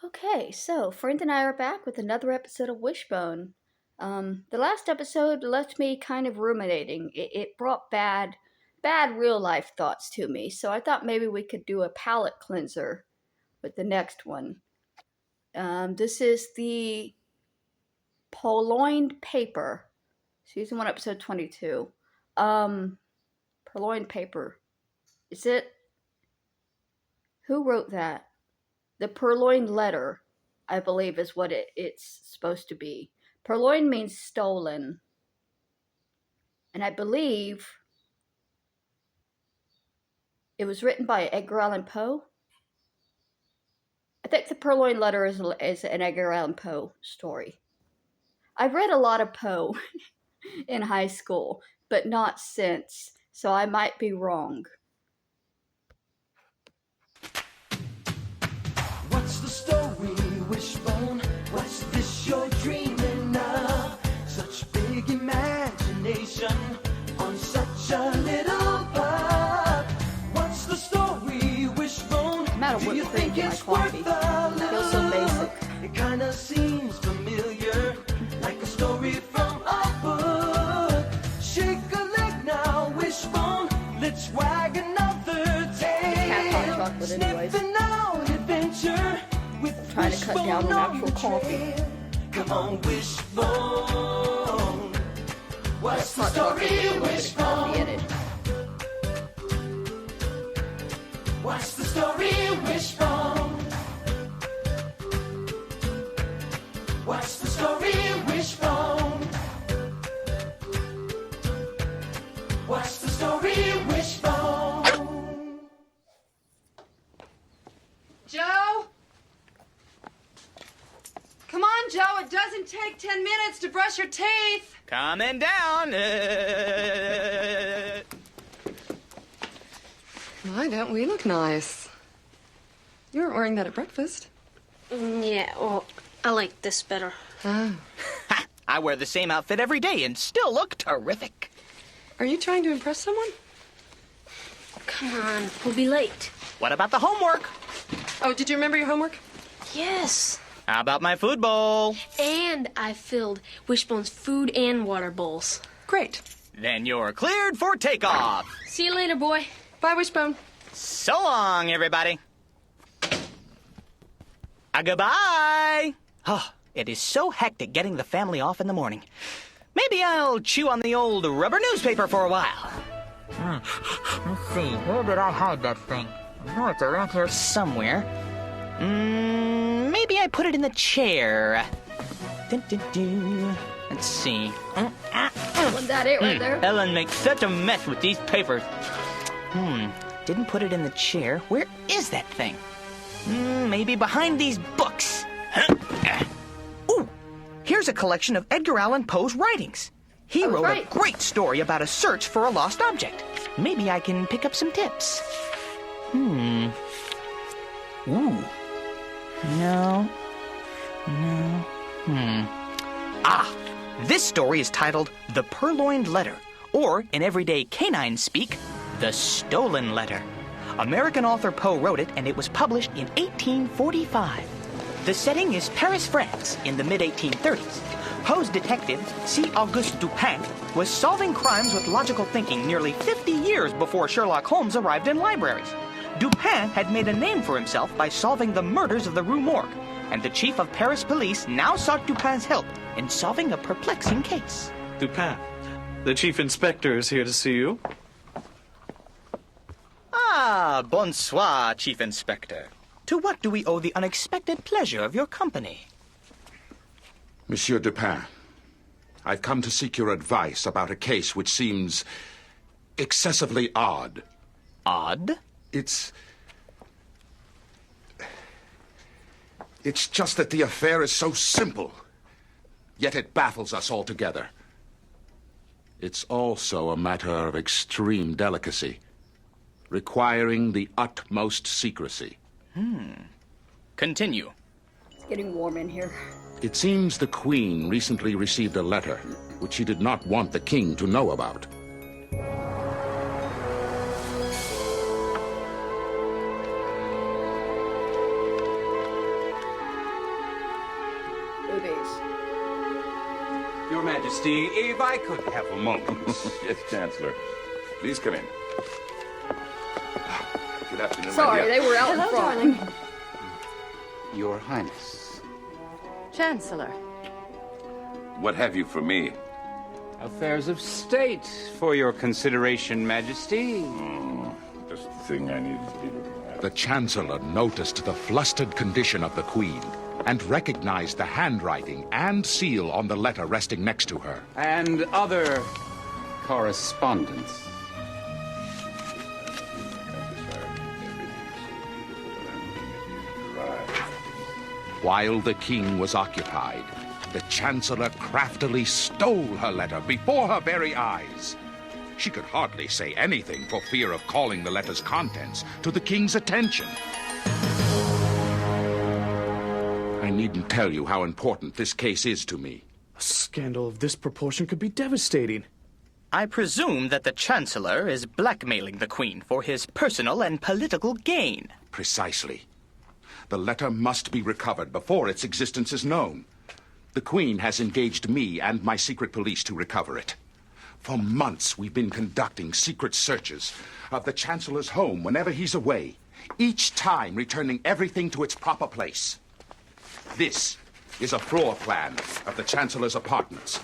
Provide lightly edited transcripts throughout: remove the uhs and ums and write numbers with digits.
Okay, so friend and I are back with another episode of Wishbone. The last episode left me kind of ruminating. It brought bad real life thoughts to me. So I thought maybe we could do a palate cleanser with the next one. This is the purloined paper, season 1, episode 22. Purloined paper. Is it? Who wrote that? The purloined letter, I believe, is what it's supposed to be. Purloined means stolen. And I believe it was written by Edgar Allan Poe. I think the purloined letter is an Edgar Allan Poe story. I've read a lot of Poe in high school, but not since, so I might be wrong. What's the story, Wishbone? What's this you're dreaming of? Such big imagination on such a little bud. What's the story, Wishbone? I'm out of Do you whipped cream think for my it's coffee. worth a It feels so little basic. look? It kinda seems familiar, like a story from a book. Shake a leg now, Wishbone. Let's wag another Half hot tail. chocolate anyways. Sniffing out adventure with Trying to cut down on actual coffee. trail. Come on, Wishbone. What's the Hot chocolate with a story, little bit of coffee in Wishbone? it. What's the story, Wishbone? What's the story, Wishbone? What's the story, Wishbone? Joe? Come on, Joe. It doesn't take 10 minutes to brush your teeth. Coming down. Why don't we look nice? You weren't wearing that at breakfast. Yeah, well, I like this better. Oh. I wear the same outfit every day and still look terrific. Are you trying to impress someone? Come on, we'll be late. What about the homework? Oh, did you remember your homework? Yes. How about my food bowl? And I filled Wishbone's food and water bowls. Great. Then you're cleared for takeoff. See you later, boy. Bye, Wishbone. So long, everybody. Goodbye. Oh, it is so hectic getting the family off in the morning. Maybe I'll chew on the old rubber newspaper for a while. Let's see, where did I hide that thing? I know it's around here Somewhere. Maybe I put it in the chair. Dun, dun, dun. Let's see. Wasn't that it right there? Ellen makes such a mess with these papers. Didn't put it in the chair. Where is that thing? Maybe behind these books. Ooh, here's a collection of Edgar Allan Poe's writings. He Oh, wrote right. a great story about a search for a lost object. Maybe I can pick up some tips. Ooh. No. This story is titled The Purloined Letter, or in everyday canine speak, The Stolen Letter. American author Poe wrote it, and it was published in 1845. The setting is Paris, France, in the mid-1830s. Poe's detective, C. Auguste Dupin, was solving crimes with logical thinking nearly 50 years before Sherlock Holmes arrived in libraries. Dupin had made a name for himself by solving the murders of the Rue Morgue, and the chief of Paris police now sought Dupin's help in solving a perplexing case. Dupin, the chief inspector is here to see you. Ah, bonsoir, Chief Inspector. To what do we owe the unexpected pleasure of your company? Monsieur Dupin, I've come to seek your advice about a case which seems excessively odd. Odd? It's just that the affair is so simple, yet it baffles us altogether. It's also a matter of extreme delicacy, requiring the utmost secrecy. Continue. It's getting warm in here. It seems the Queen recently received a letter which she did not want the King to know about. movies. Your Majesty, if I could have a moment. Yes, Chancellor. Please come in. Good afternoon, my Sorry, dear. they were out in Hello, front. darling. Your Highness. Chancellor. What have you for me? Affairs of state for your consideration, Majesty. Just the thing I needed to be looking at. The Chancellor noticed the flustered condition of the Queen and recognized the handwriting and seal on the letter resting next to her. And other correspondence. While the King was occupied, the Chancellor craftily stole her letter before her very eyes. She could hardly say anything for fear of calling the letter's contents to the King's attention. I needn't tell you how important this case is to me. A scandal of this proportion could be devastating. I presume that the Chancellor is blackmailing the Queen for his personal and political gain. Precisely. The letter must be recovered before its existence is known. The Queen has engaged me and my secret police to recover it. For months, we've been conducting secret searches of the Chancellor's home whenever he's away, each time returning everything to its proper place. This is a floor plan of the Chancellor's apartments.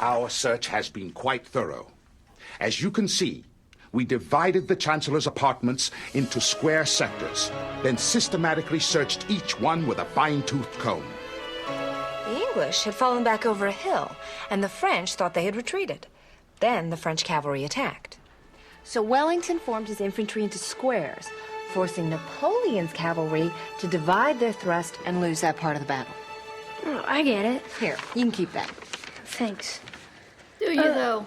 Our search has been quite thorough. As you can see, we divided the Chancellor's apartments into square sectors, then systematically searched each one with a fine-toothed comb. The English had fallen back over a hill, and the French thought they had retreated. Then the French cavalry attacked. So Wellington formed his infantry into squares, forcing Napoleon's cavalry to divide their thrust and lose that part of the battle. Oh, I get it. Here, you can keep that. Thanks. Do you, though?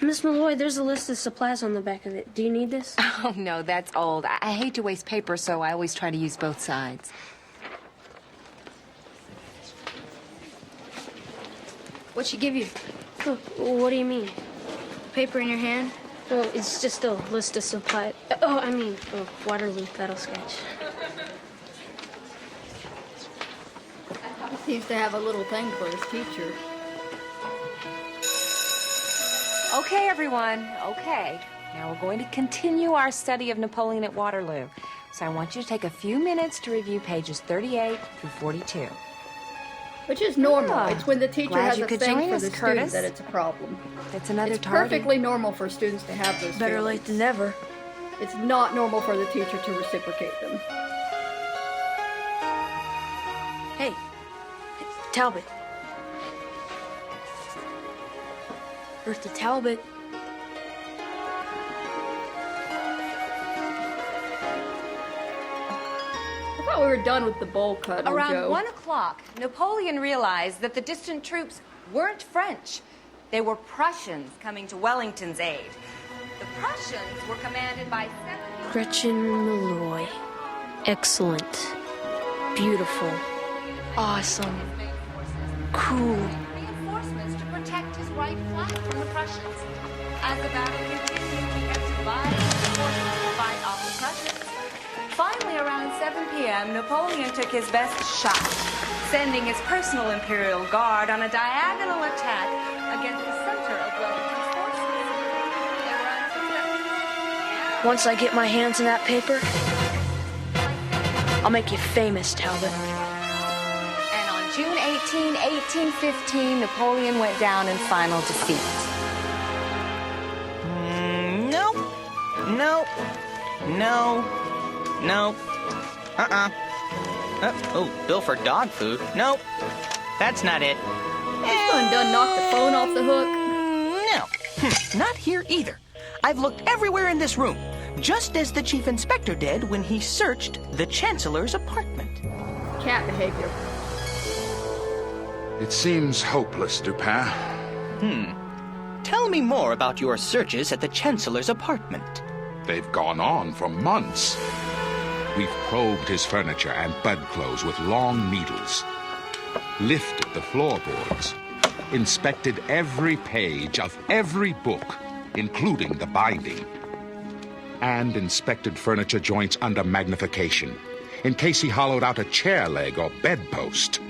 Miss Malloy, there's a list of supplies on the back of it. Do you need this? Oh, no, that's old. I hate to waste paper, so I always try to use both sides. What'd she give you? Oh, what do you mean? Paper in your hand? Well, it's just a list of supplies. Oh, I mean, Waterloo battle sketch. He seems to have a little thing for his teacher. Okay, everyone, okay. Now we're going to continue our study of Napoleon at Waterloo. So I want you to take a few minutes to review pages 38 through 42. Which is normal. Ah, It's when the teacher glad has you a could thing join for us, the Curtis. student that it's a problem. That's another It's target. perfectly normal for students to have those Better feelings. late than never. It's not normal for the teacher to reciprocate them. Hey, Talbot. Bertha Talbot. I thought we were done with the bowl cut, Around Joe. 1 o'clock, Napoleon realized that the distant troops weren't French. They were Prussians coming to Wellington's aid. The Prussians were commanded by 70... Gretchen Malloy. Excellent. Beautiful. Awesome. Cool. Reinforcements to protect his right flank from the Prussians. As the battle continued, he kept dividing his forces to fight off the Prussians. Finally, around 7 p.m., Napoleon took his best shot, sending his personal Imperial Guard on a diagonal attack against the center of Wellington's forces. They were unsuccessful. Once I get my hands on that paper, I'll make you famous, Talbot. And on June 18, 1815, Napoleon went down in final defeat. Nope. Nope. No. Nope. Oh, bill for dog food? Nope. That's not it. This one done knocked the phone off the hook. No. Not here either. I've looked everywhere in this room, just as the chief inspector did when he searched the Chancellor's apartment. Cat behavior. It seems hopeless, Dupin. Tell me more about your searches at the Chancellor's apartment. They've gone on for months. We've probed his furniture and bedclothes with long needles, lifted the floorboards, inspected every page of every book, including the binding, and inspected furniture joints under magnification, in case he hollowed out a chair leg or bedpost.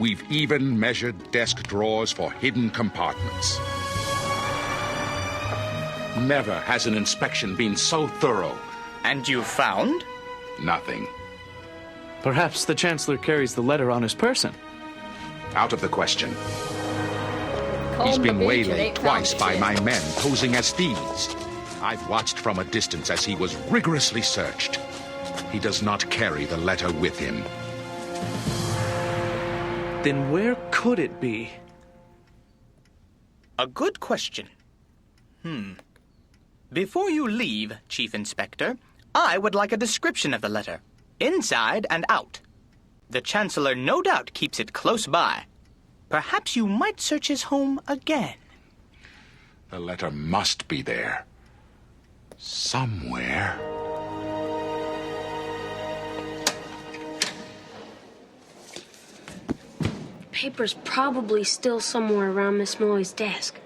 We've even measured desk drawers for hidden compartments. Never has an inspection been so thorough. And you found? Nothing. Perhaps the Chancellor carries the letter on his person. Out of the question. Combed He's the been beach and waylaid ain't found twice by shit. my men posing as thieves. I've watched from a distance as he was rigorously searched. He does not carry the letter with him. Then where could it be? A good question. Before you leave, Chief Inspector, I would like a description of the letter, inside and out. The Chancellor no doubt keeps it close by. Perhaps you might search his home again. The letter must be there. Somewhere. Paper's probably still somewhere around Miss Molly's desk.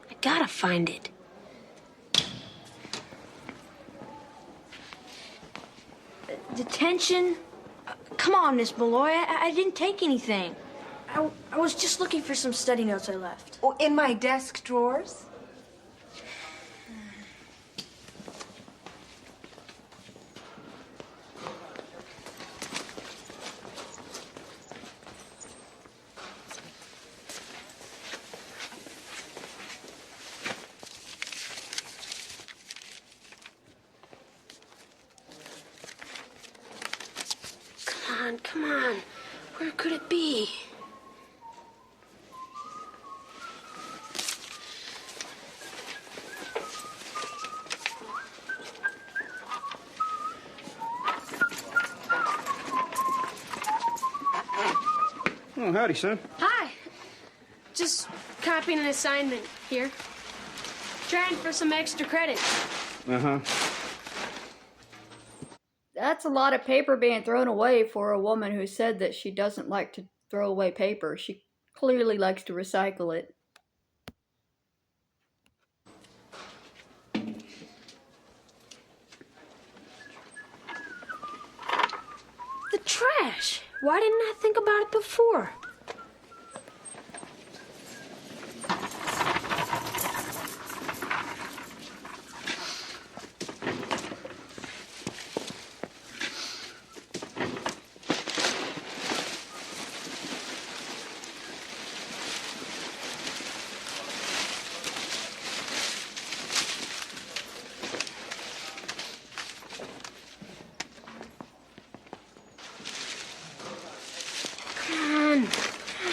I gotta find it. Detention? Come on, Miss Malloy. I didn't take anything. I was just looking for some study notes I left. Oh, in my desk drawers? Come on. Where could it be? Oh, howdy, son. Hi. Just copying an assignment here. Trying for some extra credit. Uh-huh. That's a lot of paper being thrown away for a woman who said that she doesn't like to throw away paper. She clearly likes to recycle it. The trash. Why didn't I think about it before?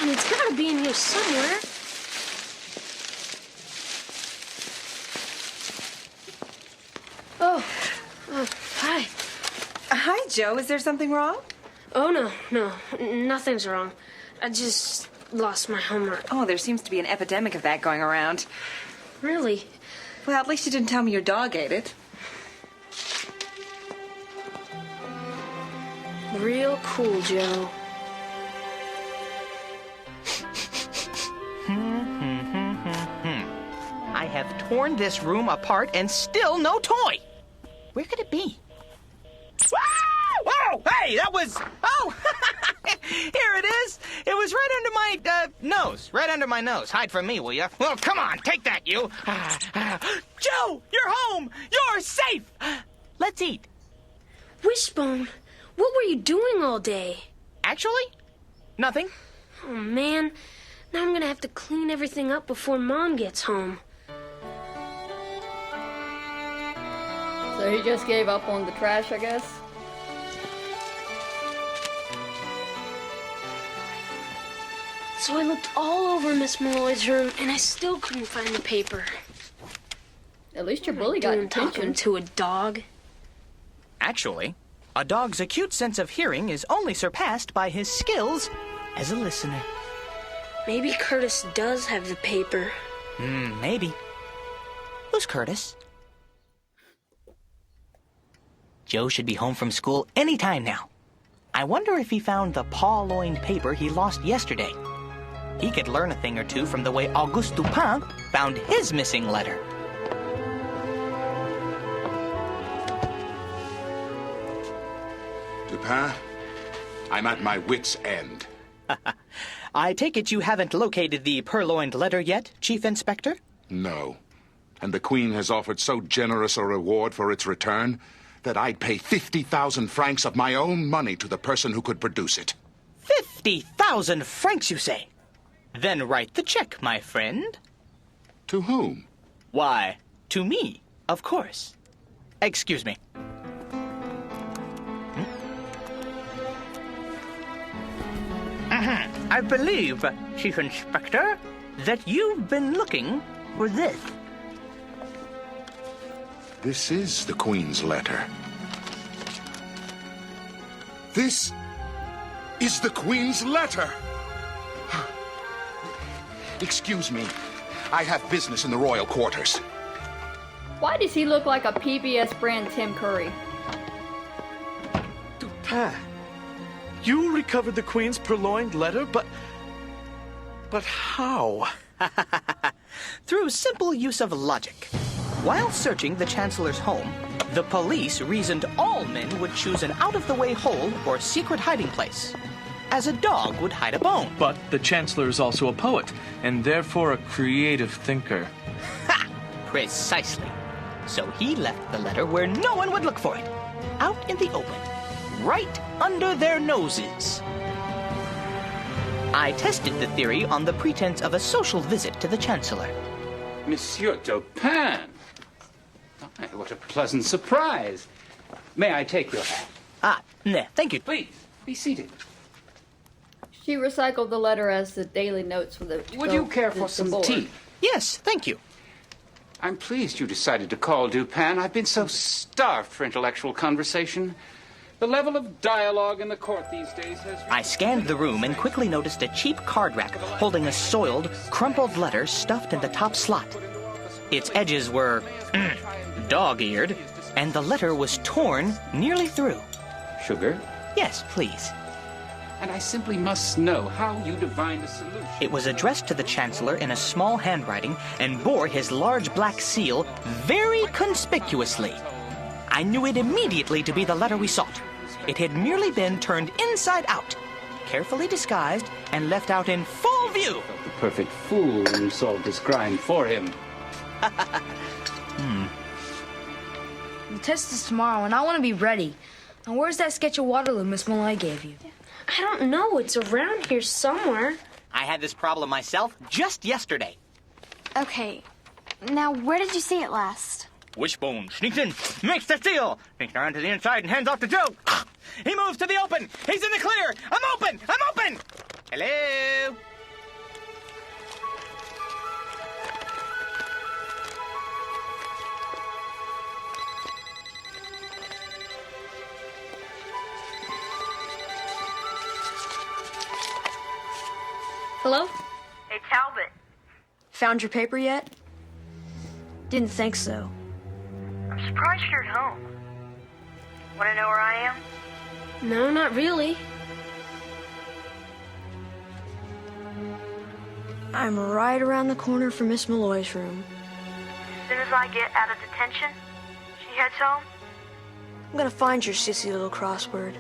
It's gotta be in here somewhere. Hi. Hi, Joe. Is there something wrong? Oh, no, nothing's wrong. I just lost my homework. Oh, there seems to be an epidemic of that going around. Really? Well, at least you didn't tell me your dog ate it. Real cool, Joe. I have torn this room apart and still no toy. Where could it be? Whoa! Hey, that was... Oh! Here it is. It was right under my nose. Right under my nose. Hide from me, will you? Well, come on. Take that, you. Joe, you're home. You're safe. Let's eat. Wishbone, what were you doing all day? Actually, nothing. Oh, man. Now I'm gonna have to clean everything up before Mom gets home. So he just gave up on the trash, I guess? So I looked all over Miss Malloy's room, and I still couldn't find the paper. At least your bully got Talking attention. to a dog. Actually, a dog's acute sense of hearing is only surpassed by his skills as a listener. Maybe Curtis does have the paper. Maybe. Who's Curtis? Joe should be home from school any time now. I wonder if he found the purloined paper he lost yesterday. He could learn a thing or two from the way Auguste Dupin found his missing letter. Dupin, I'm at my wit's end. I take it you haven't located the purloined letter yet, Chief Inspector? No. And the Queen has offered so generous a reward for its return that I'd pay 50,000 francs of my own money to the person who could produce it. 50,000 francs, you say? Then write the check, my friend. To whom? Why, to me, of course. Excuse me. I believe, Chief Inspector, that you've been looking for this. This is the Queen's letter. This is the Queen's letter! Excuse me. I have business in the royal quarters. Why does he look like a PBS brand Tim Curry? Dupin, you recovered the Queen's purloined letter, but how? Through simple use of logic. While searching the Chancellor's home, the police reasoned all men would choose an out-of-the-way hole or secret hiding place, as a dog would hide a bone. But the Chancellor is also a poet, and therefore a creative thinker. Ha! Precisely. So he left the letter where no one would look for it, out in the open, right under their noses. I tested the theory on the pretense of a social visit to the Chancellor. Monsieur Dupin! Oh, what a pleasant surprise. May I take your hat? Ah, nah, thank you. Please, be seated. She recycled the letter as the daily notes for the... Would you care for some board. tea? Yes, thank you. I'm pleased you decided to call, Dupin. I've been so starved for intellectual conversation. The level of dialogue in the court these days has... I scanned the room and quickly noticed a cheap card rack holding a soiled, crumpled letter stuffed in the top slot. Its edges were dog-eared, and the letter was torn nearly through. Sugar? Yes, please. And I simply must know how you divined a solution. It was addressed to the Chancellor in a small handwriting and bore his large black seal very conspicuously. I knew it immediately to be the letter we sought. It had merely been turned inside out, carefully disguised, and left out in full view. The perfect fool when you solved this crime for him. The test is tomorrow, and I want to be ready. Now, where's that sketch of Waterloo Miss Malloy gave you? I don't know. It's around here somewhere. I had this problem myself just yesterday. Okay. Now, where did you see it last? Wishbone sneaks in, makes the seal, sneaks around to the inside and hands off the joke. He moves to the open. He's in the clear. I'm open. I'm open. Hello. Hello? Hey, Talbot. Found your paper yet? Didn't think so. I'm surprised you're at home. Want to know where I am? No, not really. I'm right around the corner from Miss Malloy's room. As soon as I get out of detention, she heads home. I'm gonna find your sissy little crossword.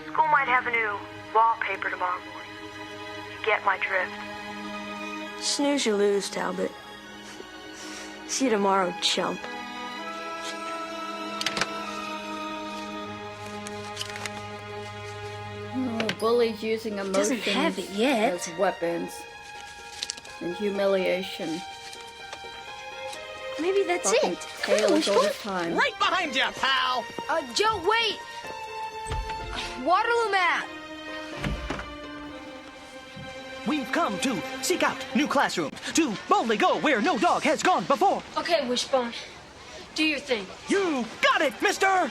School might have a new wallpaper tomorrow morning. You get my drift. Snooze you lose, Talbot. See you tomorrow, chump. Oh, bullies using Doesn't have emotions it yet. as weapons. And humiliation. Maybe that's Fucking it. tale as Come old on, as time. Right behind you, pal. Joe, wait! Waterloo map! We've come to seek out new classrooms, to boldly go where no dog has gone before. Okay, Wishbone. Do your thing. You got it, mister!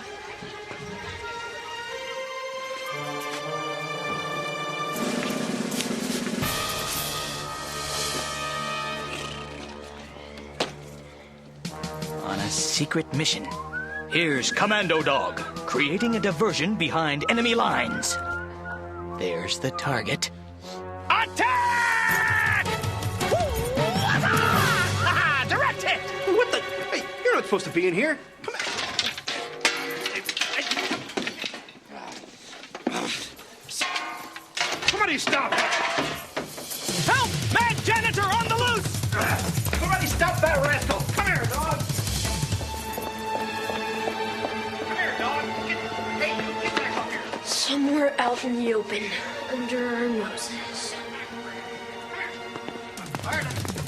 On a secret mission. Here's Commando Dog, creating a diversion behind enemy lines. There's the target. Attack! Direct hit! What the? Hey, you're not supposed to be in here. Come on. Somebody stop it! Help! Mad janitor on the loose! Somebody stop that rascal! Come here, dog! Come here, dog! Get back up here! Somewhere out in the open, under our noses.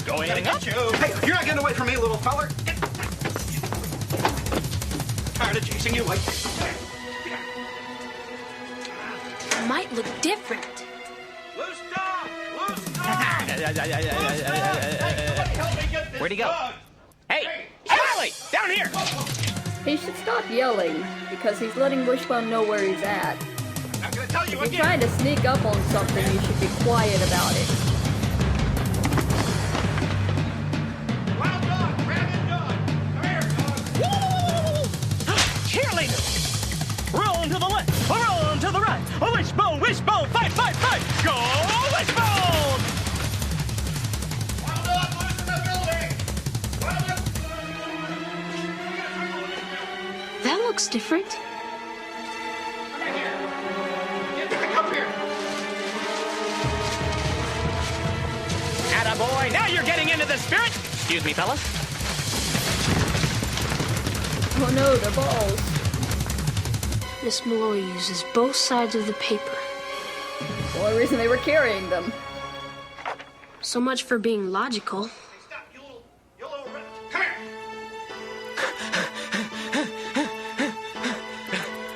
Going up. Hey, you're not getting away from me, little feller. Tired of chasing you, like. Might look different. Loose dog! Loose dog! Where'd he go? Hey, Charlie! Down here! He should stop yelling, because he's letting Wishbone know where he's at. I'm gonna tell you If you're trying to sneak up on something, you should be quiet about it. Wild dog! Rabid dog! Come here, dog! Cheerleader! Roll to the left, roll to the right. Wishbone, wishbone, fight, fight, fight! Go, wishbone! Wild dog, loose in the building! Wild dog! That looks different. Come here! Get back up here! Attaboy, now you're getting into the spirit! Excuse me, fellas. Oh no, the balls. Miss Malloy uses both sides of the paper. The only reason they were carrying them. So much for being logical. Stop, you little come here!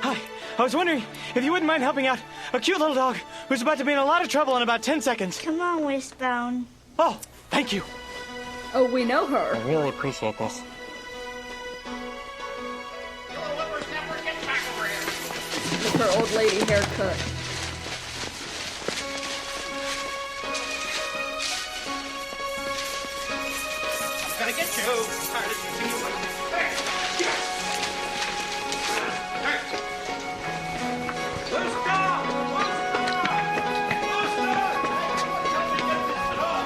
Hi, I was wondering if you wouldn't mind helping out a cute little dog who's about to be in a lot of trouble in about 10 seconds. Come on, Wishbone. Oh, thank you. Oh, we know her. I really appreciate this. You little whippersnapper, get back over here! With her old lady haircut. I'm gonna get you! I'm tired of chasing you, like. Hey! Get back! Hey! Loose dog! Loose dog! Loose dog! Help me get this dog!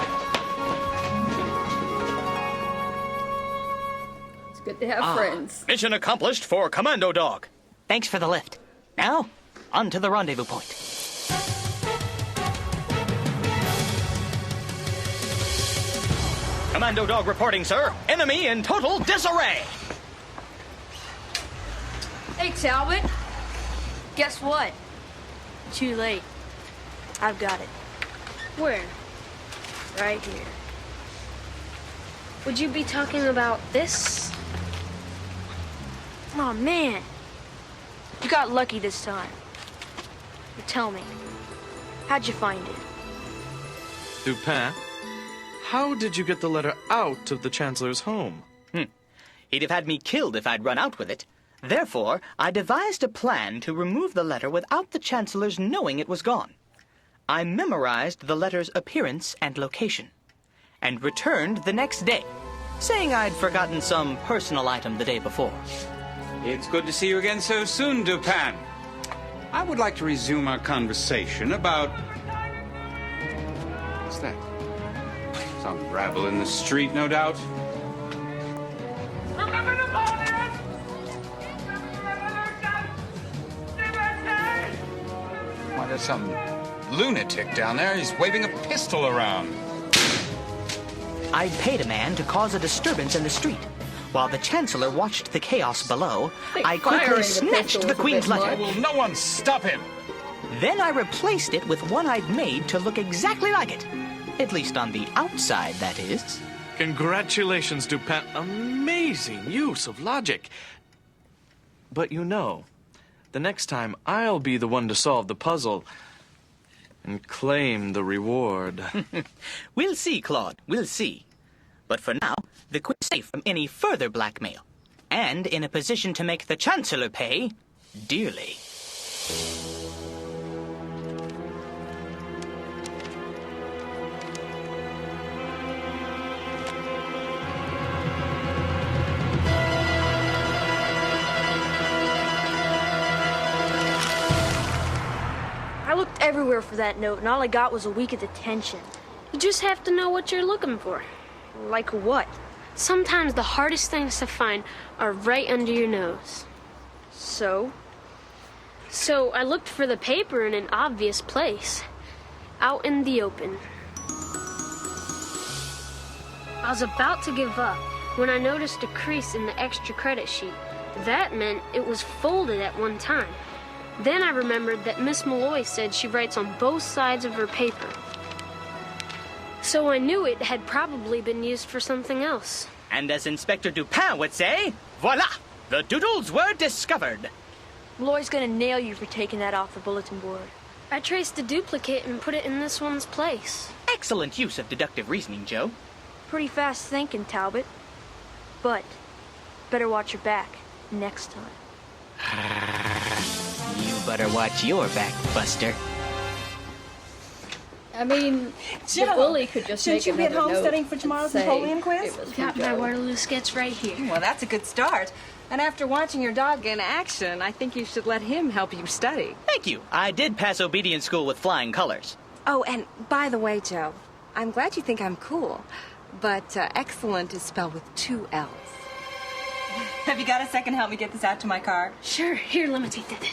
It's good to have friends. Mission accomplished for Commando Dog. Thanks for the lift. Now, on to the rendezvous point. Commando Dog reporting, sir. Enemy in total disarray. Hey, Talbot. Guess what? Too late. I've got it. Where? Right here. Would you be talking about this? Oh, man. You got lucky this time. But tell me, how'd you find it? Dupin, how did you get the letter out of the Chancellor's home? He'd have had me killed if I'd run out with it. Therefore, I devised a plan to remove the letter without the Chancellor's knowing it was gone. I memorized the letter's appearance and location, and returned the next day, saying I'd forgotten some personal item the day before. It's good to see you again so soon, Dupin. I would like to resume our conversation about... What's that? Some rabble in the street, no doubt. Why, there's some lunatic down there. He's waving a pistol around. I'd paid a man to cause a disturbance in the street. While the Chancellor watched the chaos below, I quickly snatched the Queen's letter. Will no one stop him? Then I replaced it with one I'd made to look exactly like it. At least on the outside, that is. Congratulations, Dupin. Amazing use of logic. But you know, the next time I'll be the one to solve the puzzle and claim the reward. We'll see, Claude. We'll see. But for now, the Queen's safe from any further blackmail, and in a position to make the Chancellor pay dearly. I looked everywhere for that note, and all I got was a week of detention. You just have to know what you're looking for. Like what? Sometimes the hardest things to find are right under your nose. So I looked for the paper in an obvious place. out in the open. I was about to give up when I noticed a crease in the extra credit sheet. That meant it was folded at one time. Then I remembered that Miss Malloy said she writes on both sides of her paper. So I knew it had probably been used for something else. And as Inspector Dupin would say, voila! The doodles were discovered. Malloy's gonna nail you for taking that off the bulletin board. I traced a duplicate and put it in this one's place. Excellent use of deductive reasoning, Joe. Pretty fast thinking, Talbot. But better watch your back next time. You better watch your back, Buster. I mean, Joe, the bully could just shouldn't make you be at another home note studying for tomorrow's and say Napoleon quiz? it was from Got my Joe. Waterloo sketch right here. Well, that's a good start. And after watching your dog in action, I think you should let him help you study. Thank you. I did pass obedience school with flying colors. Oh, and by the way, Joe, I'm glad you think I'm cool, but excellent is spelled with 2 L's. Have you got a second to help me get this out to my car? Sure, here, let me take that.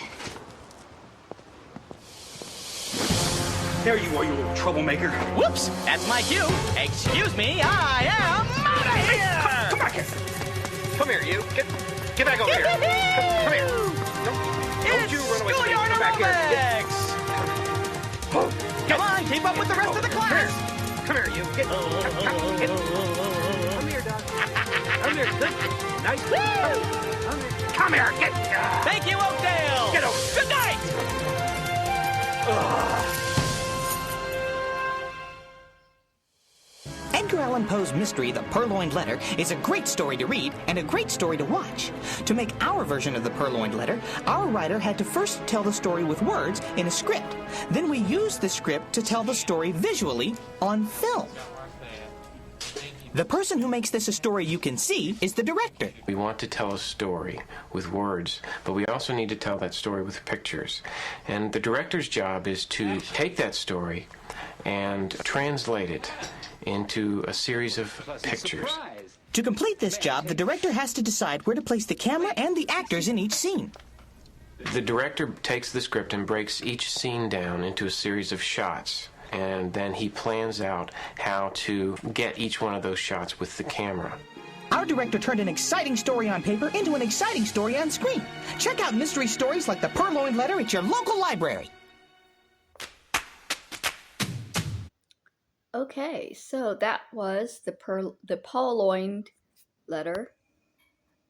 There you are, you little troublemaker. Whoops, that's my cue. Excuse me, I am out of here! Come back here. Come here, you. Get back over here. Come here. Don't you run away from me. Schoolyard Come back here. Come on, keep up with the rest of the class. Come here, you. Come here, dog. Come here. Good. Nice. Come here. Get. Thank you, Oakdale. Get over. Good night. Edgar Allan Poe's mystery, The Purloined Letter, is a great story to read and a great story to watch. To make our version of The Purloined Letter, our writer had to first tell the story with words in a script. Then we used the script to tell the story visually on film. The person who makes this a story you can see is the director. We want to tell a story with words, but we also need to tell that story with pictures. And the director's job is to take that story and translate it into a series of pictures. To complete this job, the director has to decide where to place the camera and the actors in each scene. The director takes the script and breaks each scene down into a series of shots, and then he plans out how to get each one of those shots with the camera. Our director turned an exciting story on paper into an exciting story on screen. Check out mystery stories like The Purloined Letter at your local library. Okay, so that was the Purloined Letter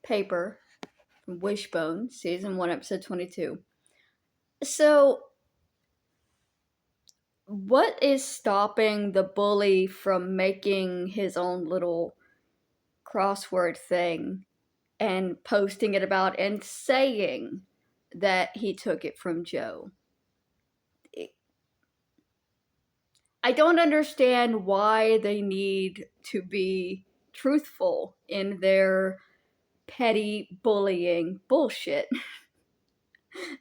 paper from Wishbone, Season 1, Episode 22. So, what is stopping the bully from making his own little crossword thing and posting it about and saying that he took it from Joe? I don't understand why they need to be truthful in their petty bullying bullshit.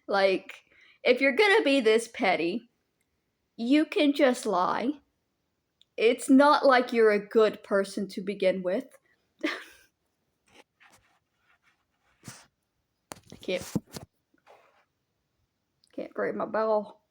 Like, if you're gonna be this petty, you can just lie. It's not like you're a good person to begin with. I can't grab my ball.